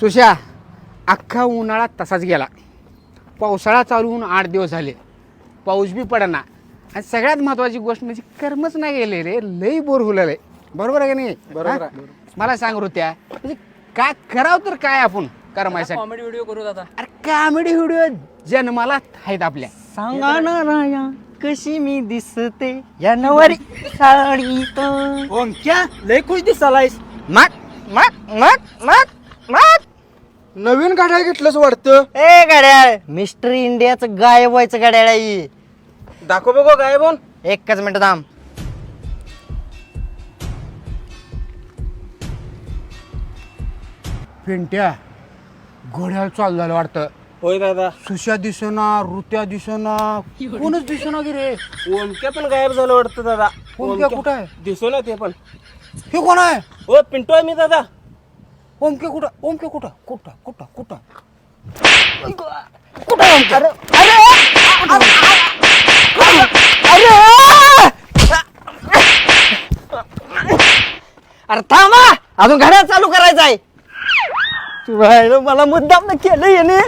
सुशा अख्खा उन्हाळा तसाच गेला. पावसाळा चालू होऊन 8 दिवस झाले, पाऊस बी पडना. आणि सगळ्यात महत्त्वाची गोष्ट म्हणजे कर्मच नाही गेले रे. लई बोर हुललंय. बरोबर आहे का नाही? बरोबर हा? मला सांग त्या म्हणजे काय करावं तर काय आपण कर्मासाठी. कॉमेडी व्हिडिओ करू दादा. अरे कॉमेडी व्हिडिओ जन्माला आहेत आपल्या. सांगा ना राया कशी मी दिसते या नवारी साडीत. ओंक्या लय खुश दिसालायस. मग मग मग मग मग नवीन गाड्या घेतलंच वाटतं. ए गाड्याळ मिस्टर इंडियाचं गायब व्हायचं गाड्याळ आहे. दाखव बघो गायब होऊन. एकच मिनिट थांब. पेंट्या घोड्याला चालू झालं वाटतं. होय दादा. सुशा दिसना, ऋत्या दिसना, कोणच दिसना की रे. ओंक्या पण गायब झालं वाटतं दादा. ओमक्या कुठं आहे? दिसू ना ते पण. हे कोण आहे? हो पिंटू आहे मी दादा. ओमके कुठं? ओमके कुठं कुठं कुठं कुठं अरे थांबा अजून गाड्या चालू करायचा आहे. तू मला मुद्दाम केलं याने.